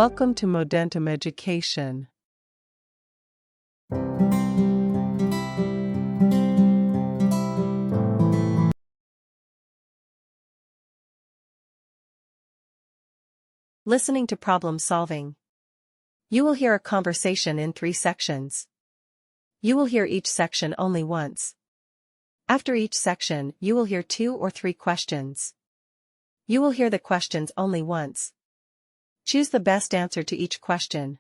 Welcome to Modentum Education. Listening to problem solving. You will hear a conversation in 3 sections. You will hear each section only once. After each section, you will hear 2 or 3 questions. You will hear the questions only once. Choose the best answer to each question.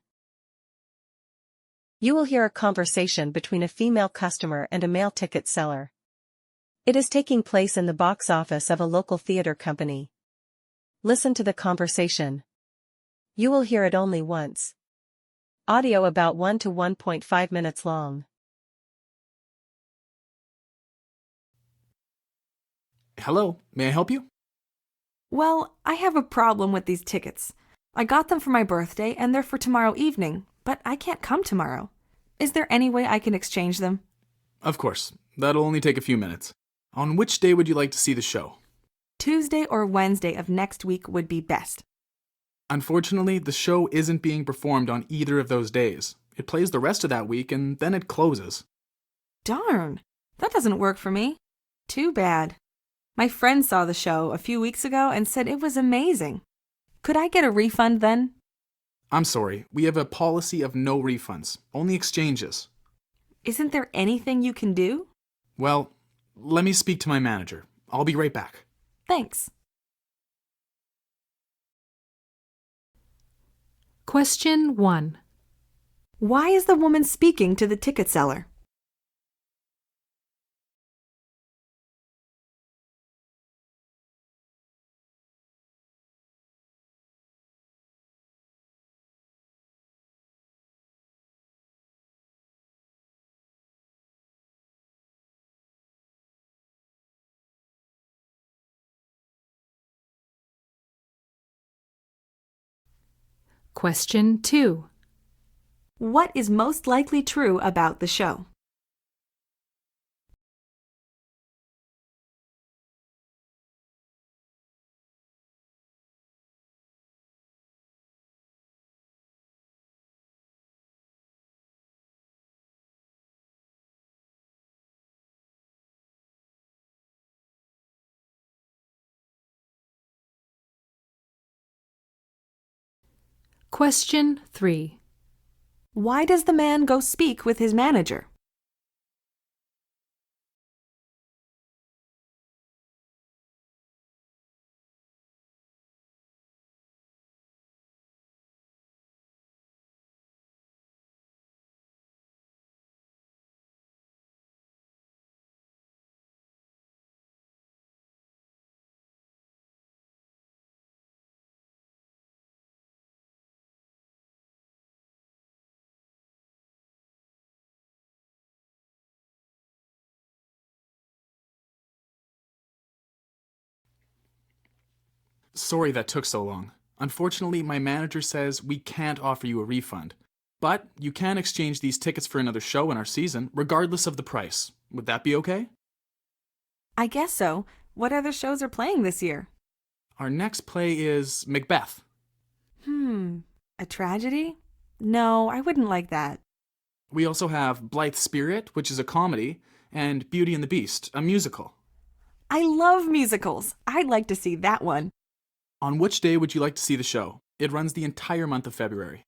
You will hear a conversation between a female customer and a male ticket seller. It is taking place in the box office of a local theater company. Listen to the conversation. You will hear it only once. Audio about 1 to 1.5 minutes long. Hello, may I help you? Well, I have a problem with these tickets. I got them for my birthday and they're for tomorrow evening, but I can't come tomorrow. Is there any way I can exchange them? Of course, that'll only take a few minutes. On which day would you like to see the show? Tuesday or Wednesday of next week would be best. Unfortunately, the show isn't being performed on either of those days. It plays the rest of that week and then it closes. Darn, that doesn't work for me. Too bad. My friend saw the show a few weeks ago and said it was amazing. Could I get a refund then? I'm sorry, we have a policy of no refunds, only exchanges. Isn't there anything you can do? Well, let me speak to my manager. I'll be right back. Thanks. Question 1. Why is the woman speaking to the ticket seller? Question 2. What is most likely true about the show? Question 3. Why does the man go speak with his manager? Sorry that took so long. Unfortunately, my manager says we can't offer you a refund. But you can exchange these tickets for another show in our season, regardless of the price. Would that be okay? I guess so. What other shows are playing this year? Our next play is Macbeth. A tragedy? No, I wouldn't like that. We also have Blithe Spirit, which is a comedy, and Beauty and the Beast, a musical. I love musicals. I'd like to see that one. On which day would you like to see the show? It runs the entire month of February.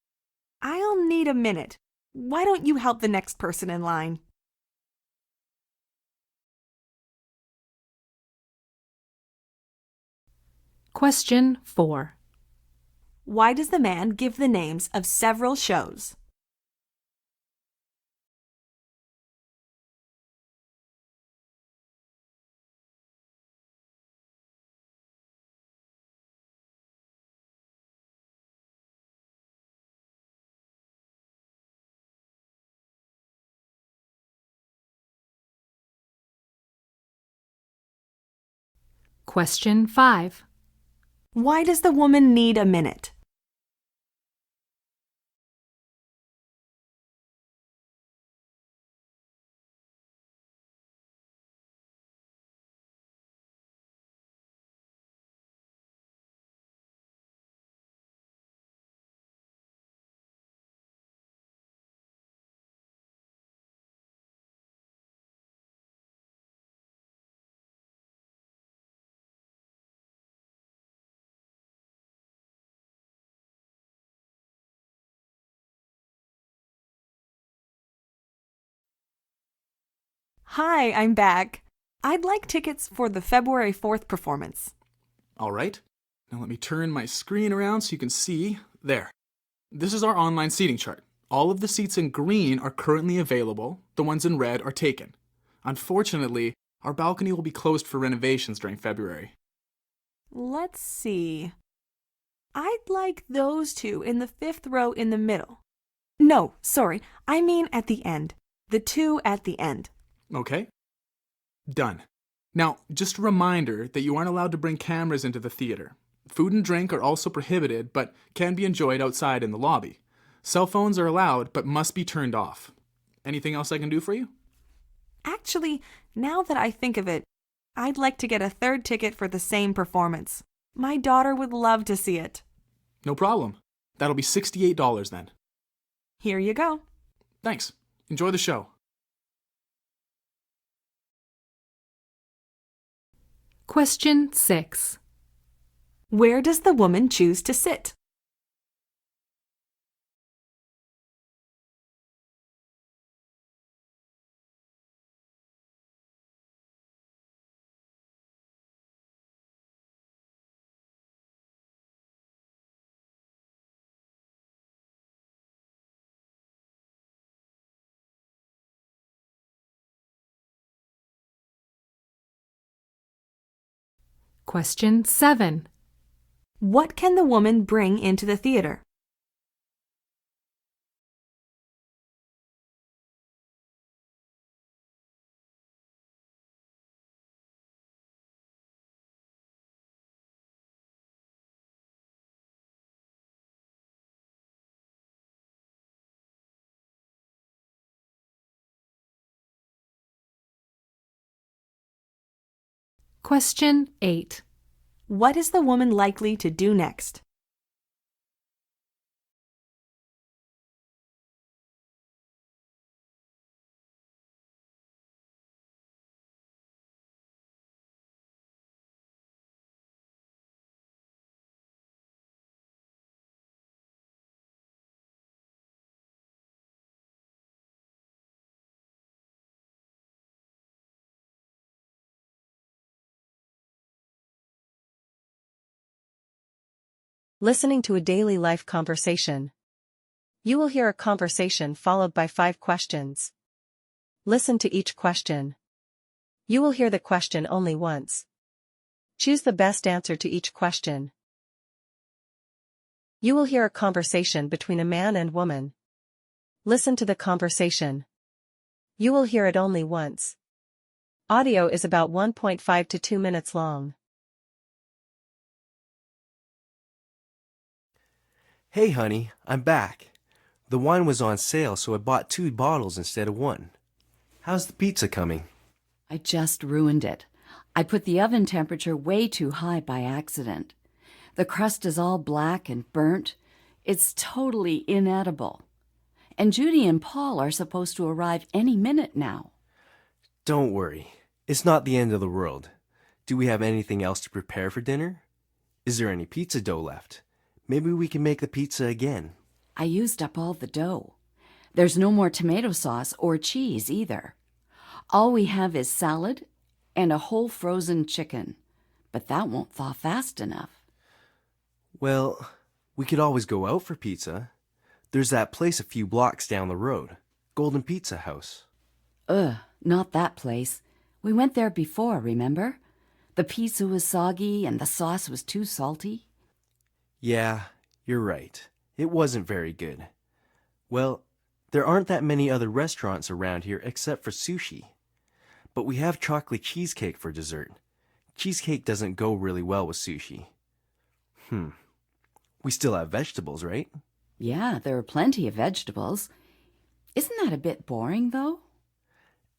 I'll need a minute. Why don't you help the next person in line? Question 4. Why does the man give the names of several shows? Question 5. Why does the woman need a minute? Hi, I'm back. I'd like tickets for the February 4th performance. All right. Now let me turn my screen around so you can see. There. This is our online seating chart. All of the seats in green are currently available. The ones in red are taken. Unfortunately, our balcony will be closed for renovations during February. Let's see. I'd like those two in the 5th row in the middle. No, sorry, I mean at the end. The two at the end. Okay? Done. Now, just a reminder that you aren't allowed to bring cameras into the theater. Food and drink are also prohibited, but can be enjoyed outside in the lobby. Cell phones are allowed, but must be turned off. Anything else I can do for you? Actually, now that I think of it, I'd like to get a 3rd ticket for the same performance. My daughter would love to see it. No problem. That'll be $68 then. Here you go. Thanks. Enjoy the show. Question 6. Where does the woman choose to sit? Question 7. What can the woman bring into the theater? Question 8. What is the woman likely to do next? Listening to a daily life conversation. You will hear a conversation followed by 5 questions. Listen to each question. You will hear the question only once. Choose the best answer to each question. You will hear a conversation between a man and woman. Listen to the conversation. You will hear it only once. Audio is about 1.5 to 2 minutes long. Hey honey, I'm back. The wine was on sale, so I bought 2 bottles instead of 1. How's the pizza coming? I just ruined it. I put the oven temperature way too high by accident. The crust is all black and burnt. It's totally inedible. And Judy and Paul are supposed to arrive any minute now. Don't worry. It's not the end of the world. Do we have anything else to prepare for dinner? Is there any pizza dough left? Maybe we can make the pizza again. I used up all the dough. There's no more tomato sauce or cheese either. All we have is salad and a whole frozen chicken. But that won't thaw fast enough. Well, we could always go out for pizza. There's that place a few blocks down the road. Golden Pizza House. Ugh, not that place. We went there before, remember? The pizza was soggy and the sauce was too salty. Yeah, you're right. It wasn't very good. Well, there aren't that many other restaurants around here except for sushi. But we have chocolate cheesecake for dessert. Cheesecake doesn't go really well with sushi. We still have vegetables, right? Yeah, there are plenty of vegetables. Isn't that a bit boring, though?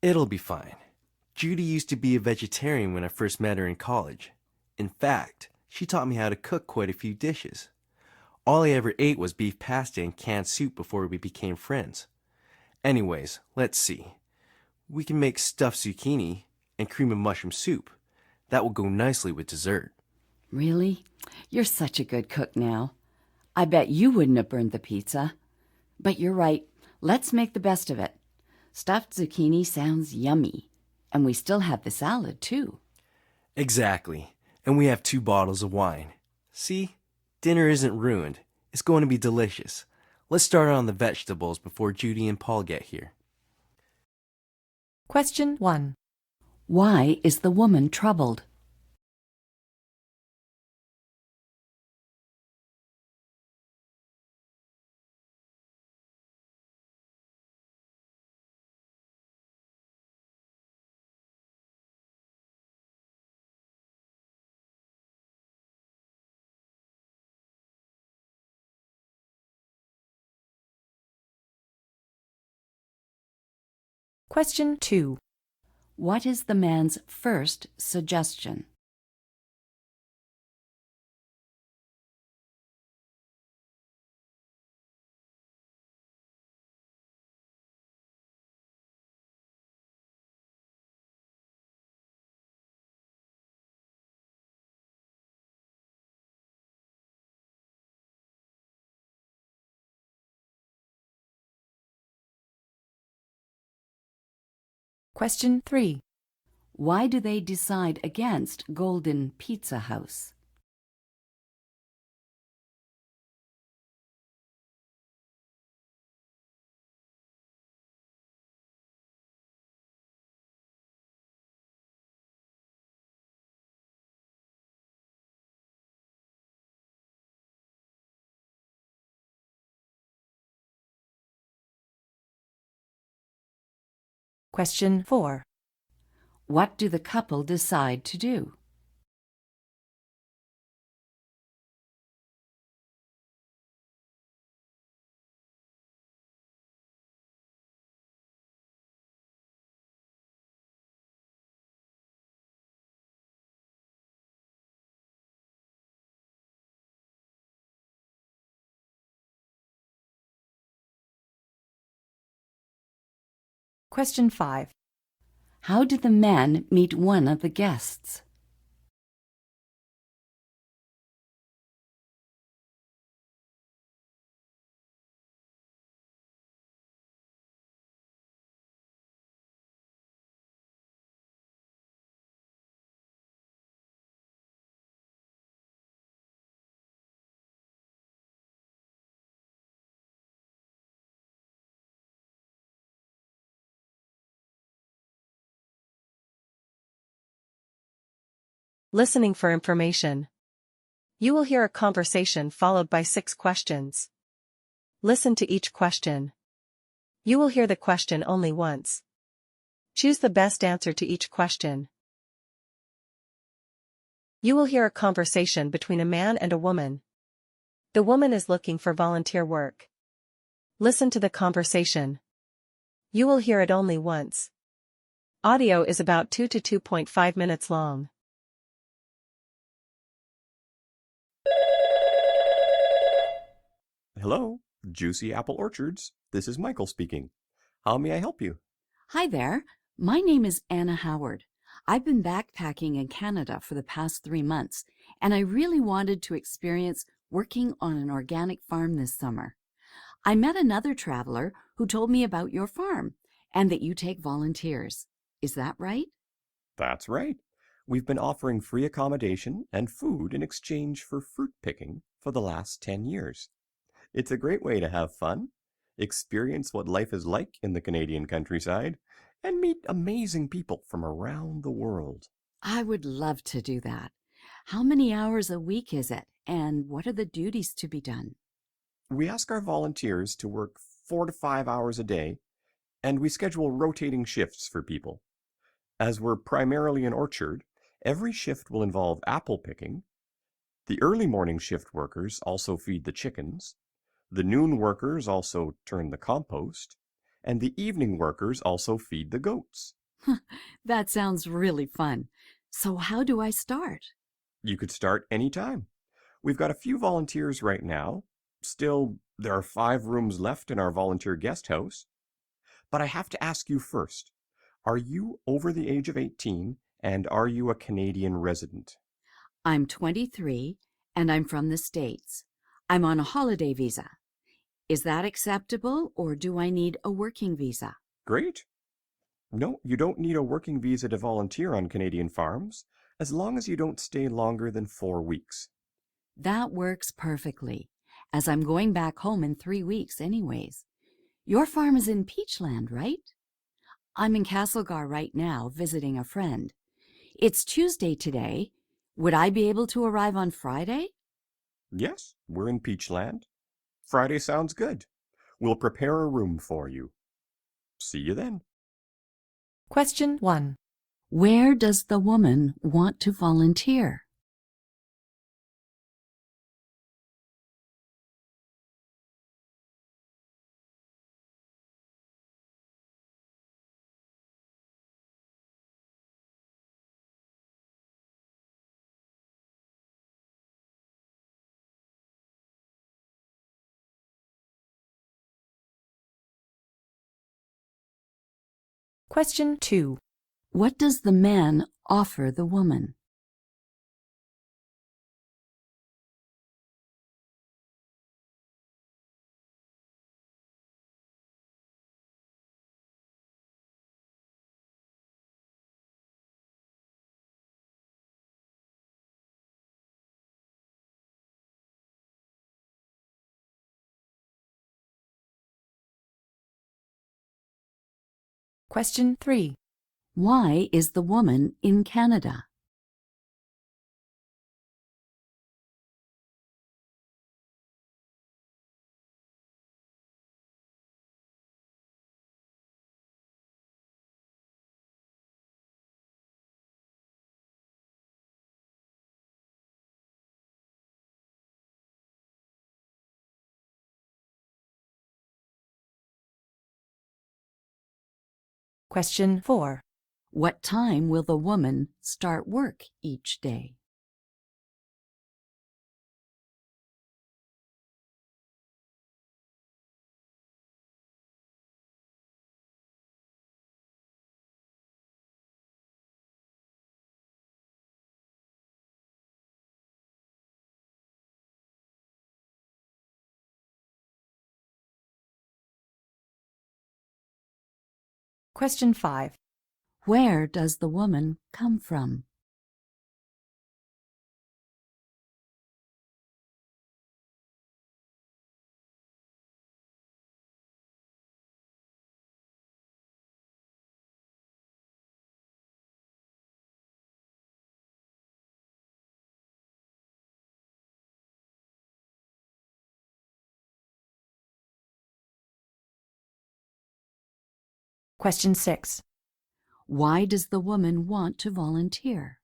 It'll be fine. Judy used to be a vegetarian when I first met her in college. In fact, she taught me how to cook quite a few dishes. All I ever ate was beef pasta and canned soup before we became friends. Anyways, let's see. We can make stuffed zucchini and cream of mushroom soup. That will go nicely with dessert. Really? You're such a good cook now. I bet you wouldn't have burned the pizza. But you're right. Let's make the best of it. Stuffed zucchini sounds yummy. And we still have the salad, too. Exactly. And we have 2 bottles of wine. See? Dinner isn't ruined. It's going to be delicious. Let's start on the vegetables before Judy and Paul get here. Question 1. Why is the woman troubled? Question 2. What is the man's first suggestion? Question 3. Why do they decide against Golden Pizza House? Question 4. What do the couple decide to do? Question 5. How did the man meet one of the guests? Listening for information. You will hear a conversation followed by 6 questions. Listen to each question. You will hear the question only once. Choose the best answer to each question. You will hear a conversation between a man and a woman. The woman is looking for volunteer work. Listen to the conversation. You will hear it only once. Audio is about 2 to 2.5 minutes long. Hello, Juicy Apple Orchards. This is Michael speaking. How may I help you? Hi there. My name is Anna Howard. I've been backpacking in Canada for the past 3 months, and I really wanted to experience working on an organic farm this summer. I met another traveler who told me about your farm and that you take volunteers. Is that right? That's right. We've been offering free accommodation and food in exchange for fruit picking for the last 10 years. It's a great way to have fun, experience what life is like in the Canadian countryside, and meet amazing people from around the world. I would love to do that. How many hours a week is it, and what are the duties to be done? We ask our volunteers to work 4 to 5 hours a day, and we schedule rotating shifts for people. As we're primarily an orchard, every shift will involve apple picking. The early morning shift workers also feed the chickens. The noon workers also turn the compost, and the evening workers also feed the goats. That sounds really fun. So how do I start? You could start anytime. We've got a few volunteers right now. Still, there are 5 rooms left in our volunteer guest house. But I have to ask you first, are you over the age of 18, and are you a Canadian resident? I'm 23, and I'm from the States. I'm on a holiday visa. Is that acceptable, or do I need a working visa? Great. No, you don't need a working visa to volunteer on Canadian farms, as long as you don't stay longer than 4 weeks. That works perfectly, as I'm going back home in 3 weeks anyways. Your farm is in Peachland, right? I'm in Castlegar right now, visiting a friend. It's Tuesday today. Would I be able to arrive on Friday? Yes, we're in Peachland. Friday sounds good. We'll prepare a room for you. See you then. Question 1. Where does the woman want to volunteer? Question 2. What does the man offer the woman? Question 3. Why is the woman in Canada? Question 4. What time will the woman start work each day? Question 5. Where does the woman come from? Question 6. Why does the woman want to volunteer?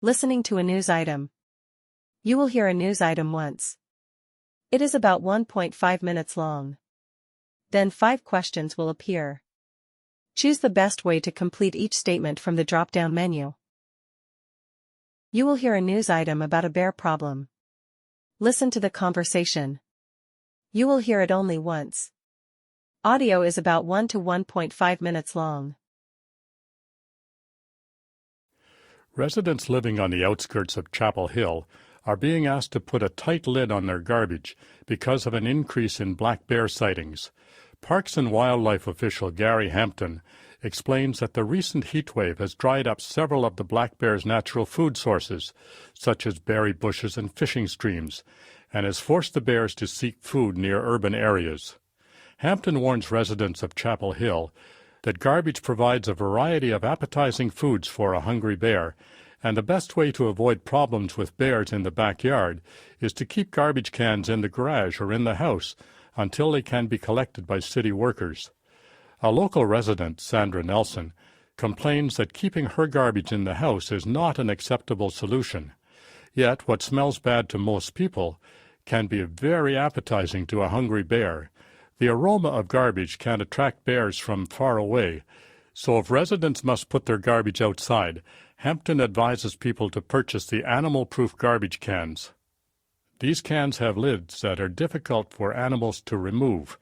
Listening to a news item. You will hear a news item once. It is about 1.5 minutes long. Then 5 questions will appear. Choose the best way to complete each statement from the drop-down menu. You will hear a news item about a bear problem. Listen to the conversation. You will hear it only once. Audio is about 1 to 1.5 minutes long. Residents living on the outskirts of Chapel Hill are being asked to put a tight lid on their garbage because of an increase in black bear sightings. Parks and Wildlife official Gary Hampton explains that the recent heat wave has dried up several of the black bear's natural food sources, such as berry bushes and fishing streams, and has forced the bears to seek food near urban areas. Hampton warns residents of Chapel Hill that garbage provides a variety of appetizing foods for a hungry bear, and the best way to avoid problems with bears in the backyard is to keep garbage cans in the garage or in the house until they can be collected by city workers. A local resident, Sandra Nelson, complains that keeping her garbage in the house is not an acceptable solution. Yet what smells bad to most people can be very appetizing to a hungry bear. The aroma of garbage can attract bears from far away, So if residents must put their garbage outside, Hampton advises people to purchase the animal-proof garbage cans. These cans have lids that are difficult for animals to remove.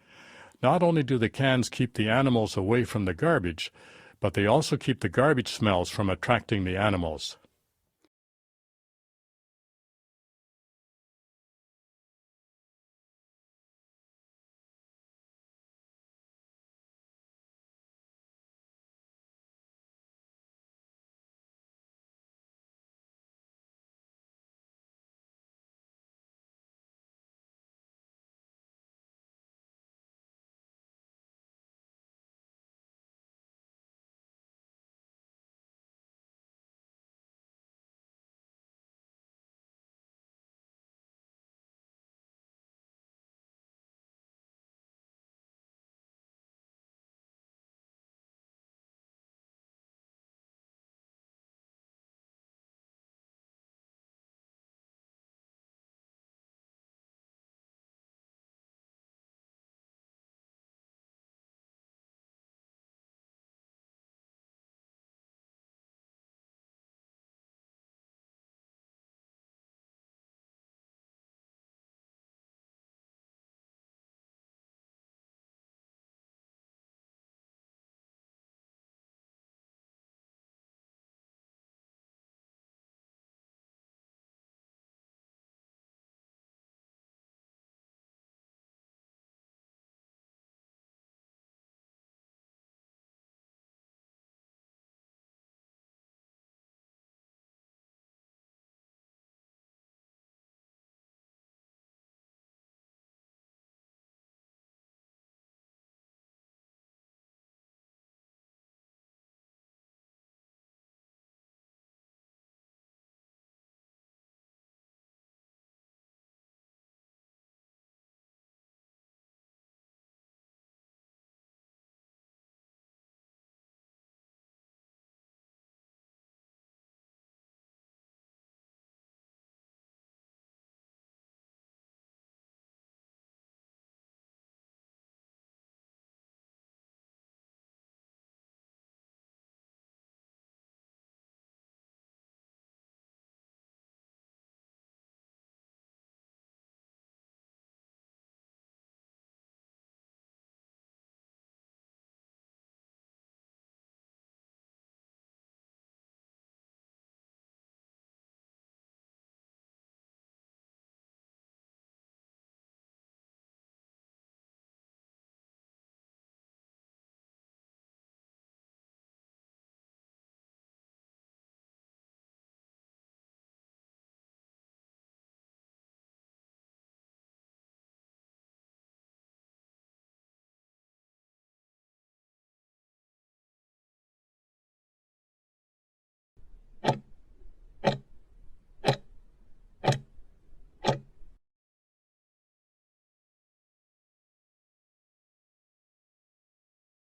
Not only do the cans keep the animals away from the garbage, but they also keep the garbage smells from attracting the animals.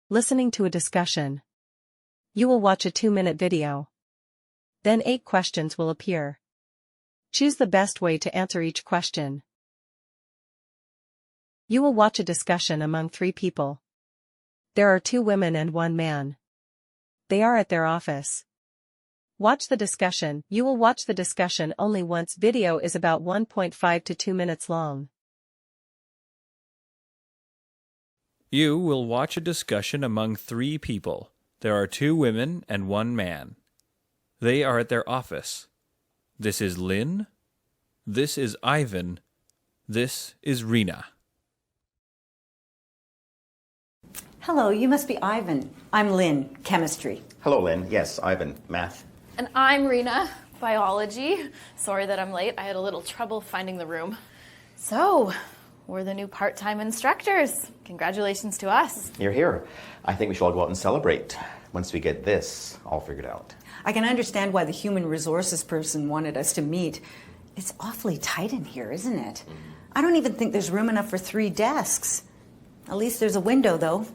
Listening to a discussion. You will watch a 2-minute video. Then 8 questions will appear. Choose the best way to answer each question. You will watch a discussion among 3 people. There are 2 women and 1 man. They are at their office. Watch the discussion. You will watch the discussion only once. Video is about 1.5 to 2 minutes long. You will watch a discussion among 3 people. There are 2 women and 1 man. They are at their office. This is Lynn. This is Ivan. This is Rena. Hello, you must be Ivan. I'm Lynn, chemistry. Hello, Lynn. Yes, Ivan, math. And I'm Rena, biology. Sorry that I'm late. I had a little trouble finding the room. So, we're the new part-time instructors. Congratulations to us. You're here. I think we should all go out and celebrate once we get this all figured out. I can understand why the human resources person wanted us to meet. It's awfully tight in here, isn't it? I don't even think there's room enough for 3 desks. At least there's a window, though.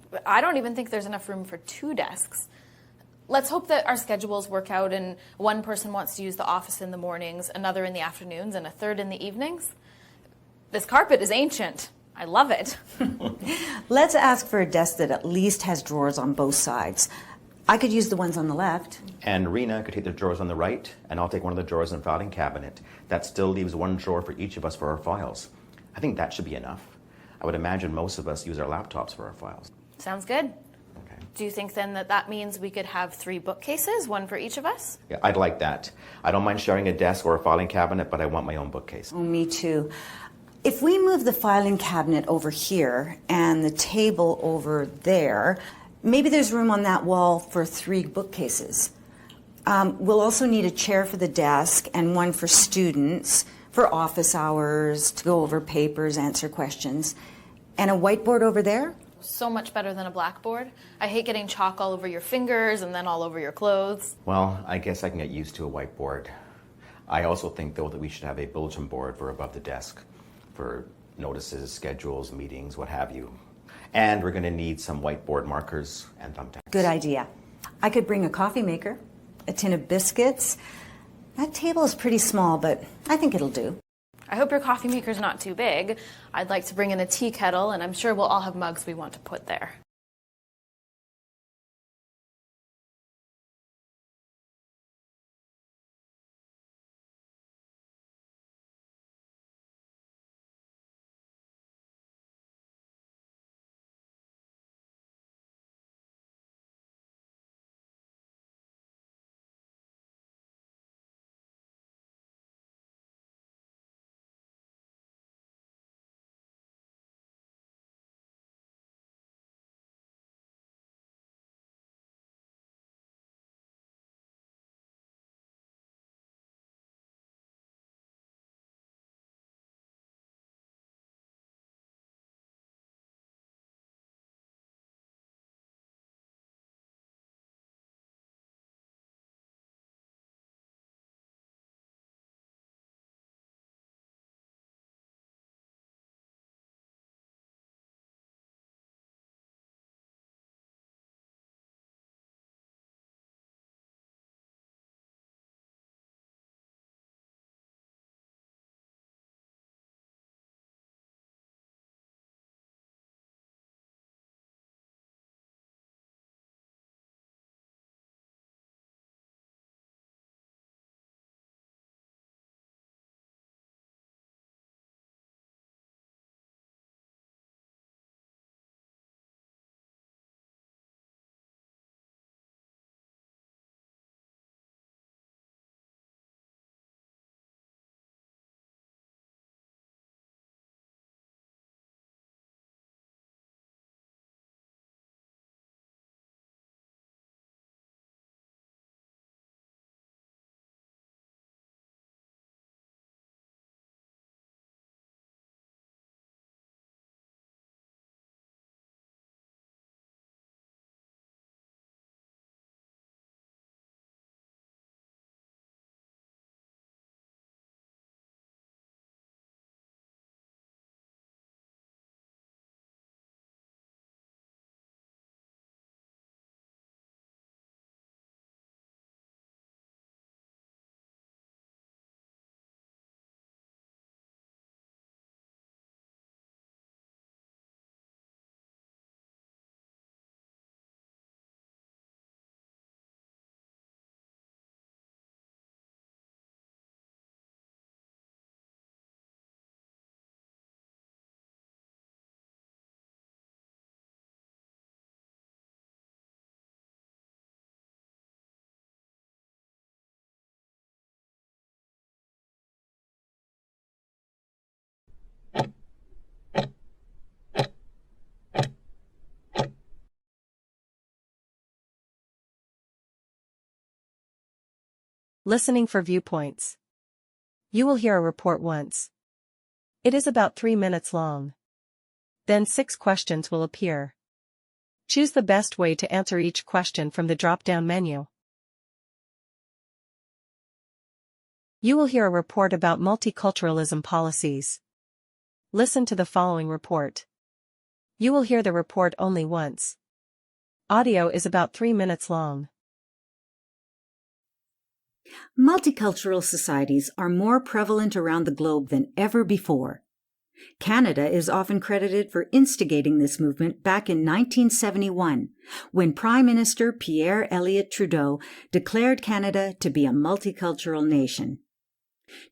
But I don't even think there's enough room for 2 desks. Let's hope that our schedules work out and one person wants to use the office in the mornings, another in the afternoons, and a third in the evenings. This carpet is ancient. I love it. Let's ask for a desk that at least has drawers on both sides. I could use the ones on the left. And Rena could take the drawers on the right, and I'll take one of the drawers in the filing cabinet. That still leaves one drawer for each of us for our files. I think that should be enough. I would imagine most of us use our laptops for our files. Sounds good. Okay. Do you think then that means we could have 3 bookcases, one for each of us? Yeah, I'd like that. I don't mind sharing a desk or a filing cabinet, but I want my own bookcase. Oh, me too. If we move the filing cabinet over here and the table over there, maybe there's room on that wall for 3 bookcases. We'll also need a chair for the desk and one for students, for office hours, to go over papers, answer questions. And a whiteboard over there? So much better than a blackboard. I hate getting chalk all over your fingers and then all over your clothes. Well, I guess I can get used to a whiteboard. I also think, though, that we should have a bulletin board for above the desk, for notices, schedules, meetings, what have you. And we're going to need some whiteboard markers and thumbtacks. Good idea. I could bring a coffee maker, a tin of biscuits. That table is pretty small, but I think it'll do. I hope your coffee maker's not too big. I'd like to bring in a tea kettle, and I'm sure we'll all have mugs we want to put there. Listening for viewpoints. You will hear a report once. It is about 3 minutes long. Then 6 questions will appear. Choose the best way to answer each question from the drop-down menu. You will hear a report about multiculturalism policies. Listen to the following report. You will hear the report only once. Audio is about 3 minutes long. Multicultural societies are more prevalent around the globe than ever before. Canada is often credited for instigating this movement back in 1971, when Prime Minister Pierre Elliott Trudeau declared Canada to be a multicultural nation.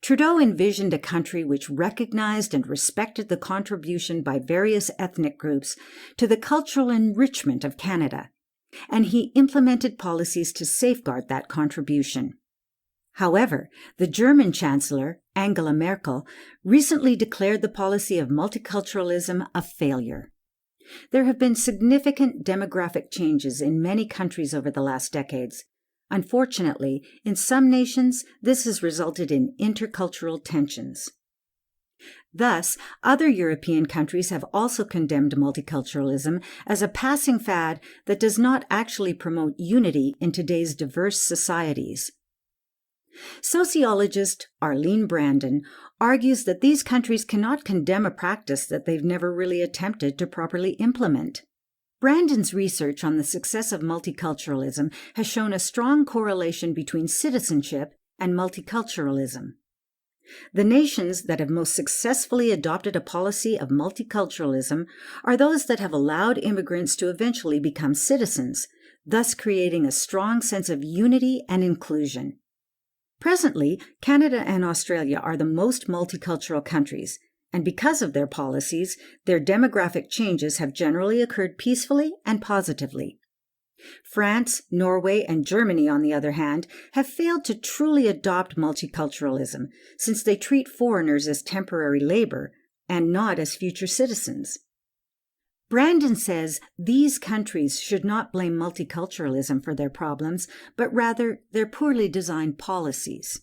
Trudeau envisioned a country which recognized and respected the contribution by various ethnic groups to the cultural enrichment of Canada, and he implemented policies to safeguard that contribution. However, the German Chancellor, Angela Merkel, recently declared the policy of multiculturalism a failure. There have been significant demographic changes in many countries over the last decades. Unfortunately, in some nations, this has resulted in intercultural tensions. Thus, other European countries have also condemned multiculturalism as a passing fad that does not actually promote unity in today's diverse societies. Sociologist Arlene Brandon argues that these countries cannot condemn a practice that they've never really attempted to properly implement. Brandon's research on the success of multiculturalism has shown a strong correlation between citizenship and multiculturalism. The nations that have most successfully adopted a policy of multiculturalism are those that have allowed immigrants to eventually become citizens, thus creating a strong sense of unity and inclusion. Presently, Canada and Australia are the most multicultural countries, and because of their policies, their demographic changes have generally occurred peacefully and positively. France, Norway, and Germany, on the other hand, have failed to truly adopt multiculturalism, since they treat foreigners as temporary labor and not as future citizens. Brandon says these countries should not blame multiculturalism for their problems, but rather their poorly designed policies.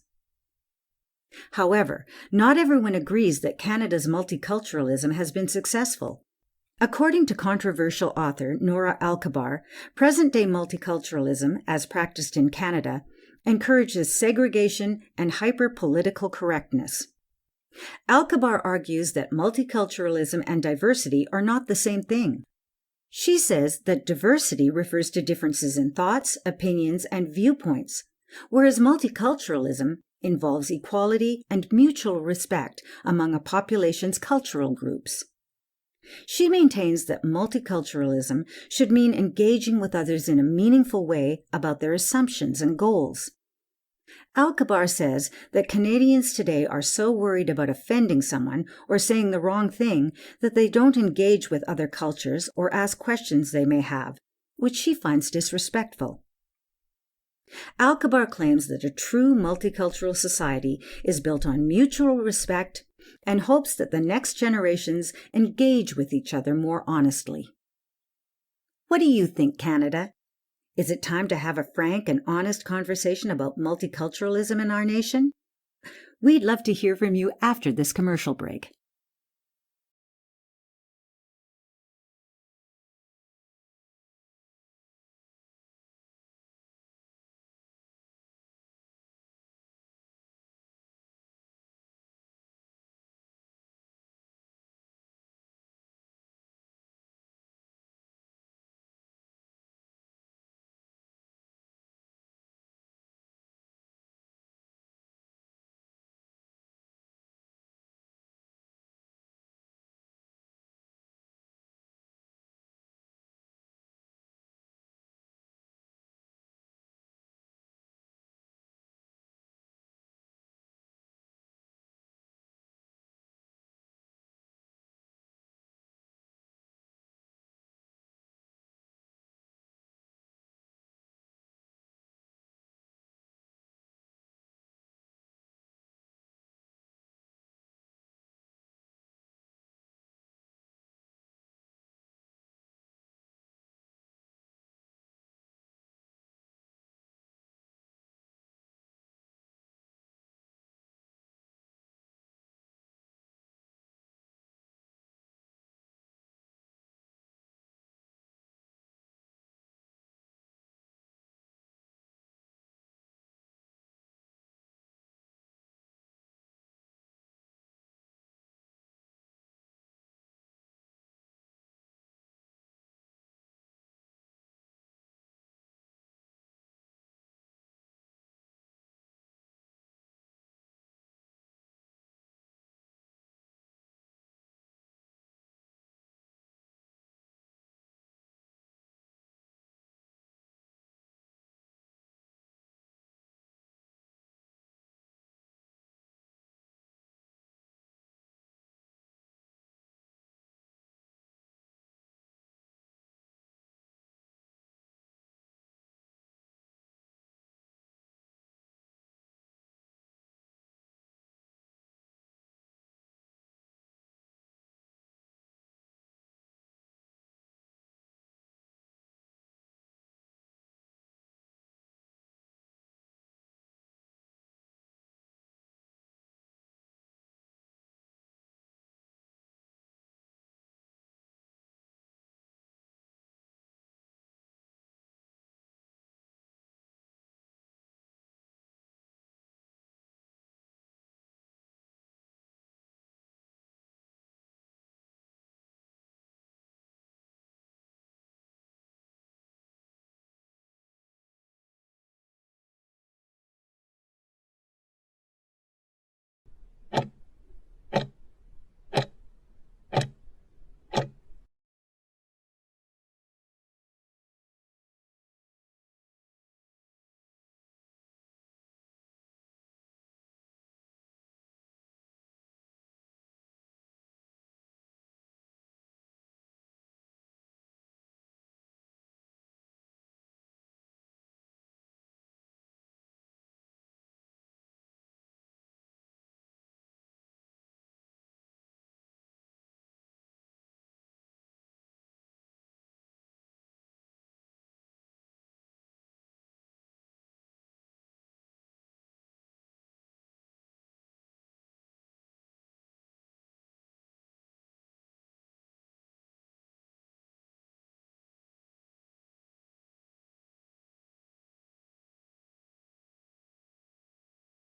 However, not everyone agrees that Canada's multiculturalism has been successful. According to controversial author Nora Alkabar, present-day multiculturalism, as practiced in Canada, encourages segregation and hyper-political correctness. Alkabar argues that multiculturalism and diversity are not the same thing. She says that diversity refers to differences in thoughts, opinions, and viewpoints, whereas multiculturalism involves equality and mutual respect among a population's cultural groups. She maintains that multiculturalism should mean engaging with others in a meaningful way about their assumptions and goals. Alkabar says that Canadians today are so worried about offending someone or saying the wrong thing that they don't engage with other cultures or ask questions they may have, which she finds disrespectful. Alkabar claims that a true multicultural society is built on mutual respect and hopes that the next generations engage with each other more honestly. What do you think, Canada? Is it time to have a frank and honest conversation about multiculturalism in our nation? We'd love to hear from you after this commercial break.